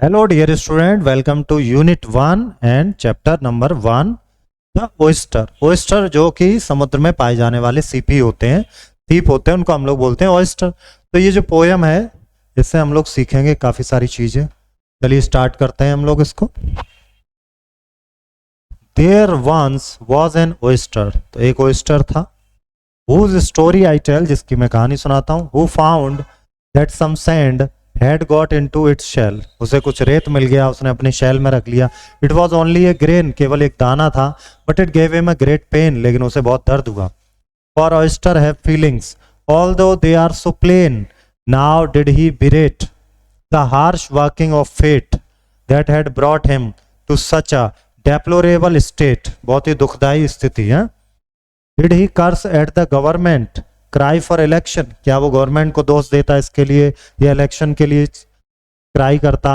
Hello dear student, welcome to unit 1 and chapter number 1 the oyster. Oyster जो कि समुद्र में पाए जाने वाले सीपी होते हैं, सीप होते हैं, उनको हम लोग बोलते हैं ओयस्टर। तो ये जो पोयम है इससे हम लोग सीखेंगे काफ़ी सारी चीज़ें। चलिए स्टार्ट करते हैं हम लोग इसको। There once was an oyster, तो एक ओयस्टर था। हुज स्टोरी आई टेल, जिसकी मैं कहानी सुनाता हूँ। Who found that some sand had got into its shell, उसे कुछ रेत मिल गया, उसने अपनी शेल में रख लिया। It was only a grain, केवल एक दाना था। But it gave him a great pain, लेकिन उसे बहुत दर्द हुआ। For oyster have feelings although they are so plain, now did he berate the harsh working of fate that had brought him to such a deplorable state, बहुत ही दुखदाई स्थिति है। Did he curse at the government, cry for election, क्या वो government को दोष देता इसके लिए या इलेक्शन के लिए क्राई करता।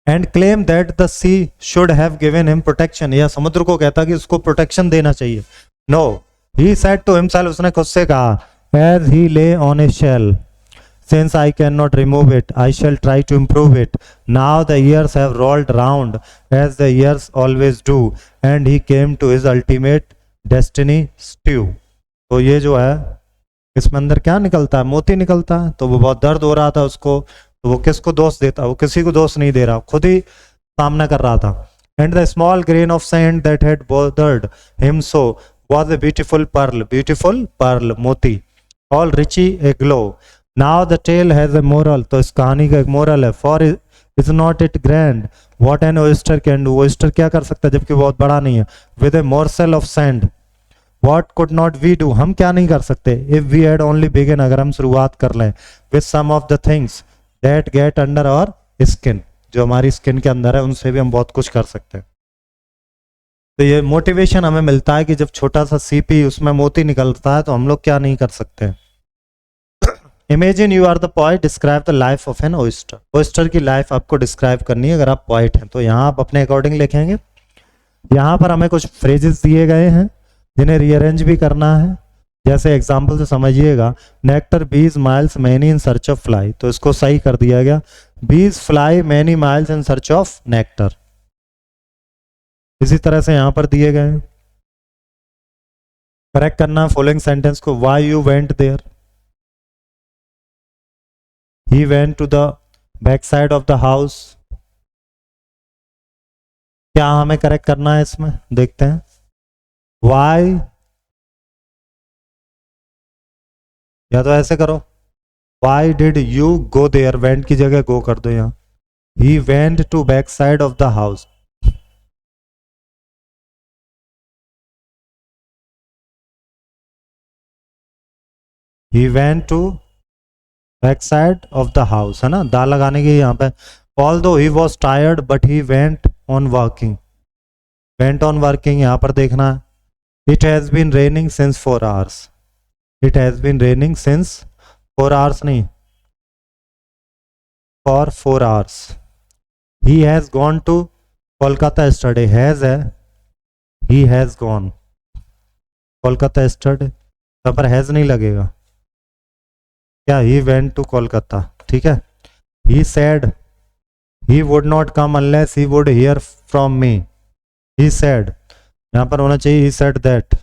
And claim that the sea should have given him protection, या समुद्र को कहता कि उसको प्रोटेक्शन देना चाहिए। No, he said to himself, उसने खुद से कहा, as he lay on a shell, since I cannot remove it, I shall try to improve it. Now the years have rolled round as the years always do, and he came to his ultimate destiny stew. तो ये जो है इसमें अंदर क्या निकलता है, मोती निकलता है। तो वो बहुत दर्द हो रहा था उसको, तो वो किसको दोष देता, वो किसी को दोष नहीं दे रहा, खुद ही सामना कर रहा था। And the small grain of sand that had bothered him so was a beautiful pearl, मोती, all richy aglow. Now the tale has a moral, तो इस कहानी का एक मोरल है। For is not it grand what an oyster can do, oyster क्या कर सकता है जबकि बहुत बड़ा नहीं है। With a morsel of sand what could not we do, हम क्या नहीं कर सकते। If we had only begin, अगर हम शुरुआत कर लें। With some of the things that get under our skin, जो हमारी स्किन के अंदर है उनसे भी हम बहुत कुछ कर सकते हैं। तो ये मोटिवेशन हमें मिलता है कि जब छोटा सा सीपी उसमें मोती निकलता है तो हम लोग क्या नहीं कर सकते। Imagine you are the poet, describe the life of an oyster. Oyster की लाइफ आपको डिस्क्राइब करनी है अगर आप पोएट हैं। तो यहाँ आप अपने अकॉर्डिंग लिखेंगे। यहाँ पर हमें कुछ फ्रेजेस दिए गए हैं जिन्हें रीअरेंज भी करना है। जैसे एग्जाम्पल से समझिएगा, नेक्टर बीज miles many in search of fly, तो इसको सही कर दिया गया, बीज fly many miles in search of nectar. इसी तरह से यहाँ पर दिए गए हैं। करेक्ट करना फॉलोइंग सेंटेंस को। Why you went there, he went to the back side of the house। क्या हमें करेक्ट करना है इसमें, देखते हैं। why, या तो ऐसे करो, why did you go there, went की जगह go कर दो यहाँ। he went to back side of the house, he went to back side of the house, है ना, दा लगाने की यहाँ पे। Although he was tired but he went on working, went on working यहाँ पर देखना है। It has been raining since 4 hours, it has been raining since 4 hours नहीं, for 4 hours। He has gone to Kolkata study, has है, he has gone Kolkata study, यहाँ पर has नहीं लगेगा क्या, ही वेंट टू कोलकाता, ठीक है। He said he would not come unless he would hear from me, he said यहां पर होना चाहिए he said that.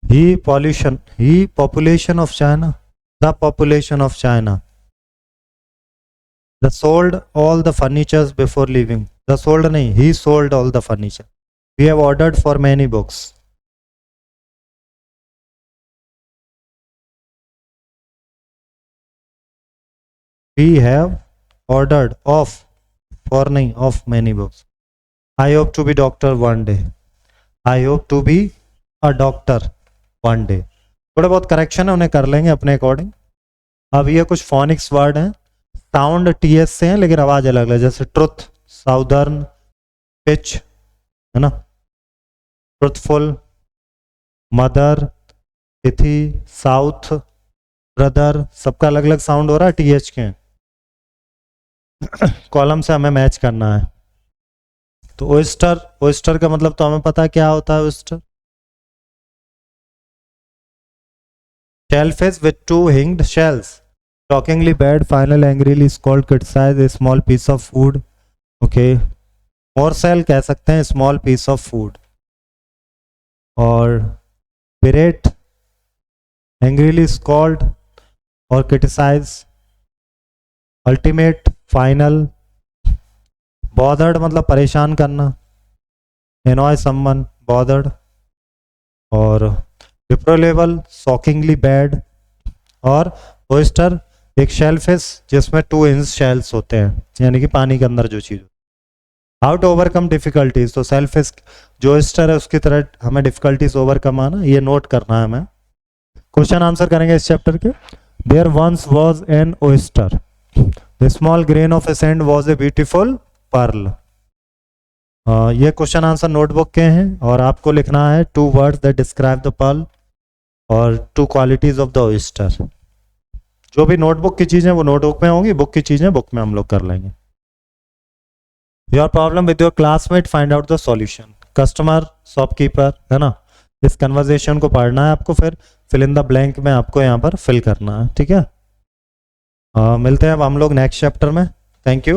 He population of China, the population of China. The sold all the furnitures before living, the sold नहीं, he sold all the furniture. We have ordered for many books, we have ordered of, for नहीं, of many books। I hope to be doctor one day, I hope to be a doctor one day। थोड़े बहुत correction है उन्हें कर लेंगे अपने according. अब ये कुछ फोनिक्स वर्ड हैं, साउंड टीएस से हैं लेकिन आवाज अलग है। जैसे ट्रुथ, साउदर्न, पिच, है ना, ट्रुथफुल, मदर, तिथि, साउथ, ब्रदर, सबका अलग अलग साउंड हो रहा है टीएच के। कॉलम से हमें मैच करना है। तो ओयस्टर, ओयस्टर का मतलब तो हमें पता है क्या होता है। Oyster shellfish with 2 hinged shells, shockingly bad, final angrily scold, criticize a small piece of food. Okay, morsel कह सकते हैं small piece of food. और berate, angrily scold और criticize. ultimate, final. bothered मतलब परेशान करना, annoy someone, bothered. और deplorable, shockingly bad. और oyster एक शेलफिश जिसमें 2 इंच शेल्स होते हैं, यानी कि पानी के अंदर जो चीज। हाउ टू ओवरकम डिफिकल्टीज, तो शेलफिश जो oyster है उसकी तरह हमें डिफिकल्टीज ओवरकम आना, ये नोट करना है हमें। क्वेश्चन आंसर करेंगे इस चैप्टर के। There once was an oyster, the small grain of a sand was a beautiful pearl. ये क्वेश्चन आंसर नोटबुक के हैं और आपको लिखना है 2 words that describe the pearl और 2 क्वालिटीज ऑफ द oyster। जो भी नोटबुक की चीजें वो नोटबुक में होंगी, बुक की चीजें बुक में हम लोग कर लेंगे। Your problem with your classmate, find out the solution. Customer, shopkeeper, है ना, इस कन्वर्जेशन को पढ़ना है आपको, फिर फिल इन द ब्लैंक में आपको यहाँ पर फिल करना है, ठीक है। मिलते हैं अब हम लोग नेक्स्ट चैप्टर में। Thank you.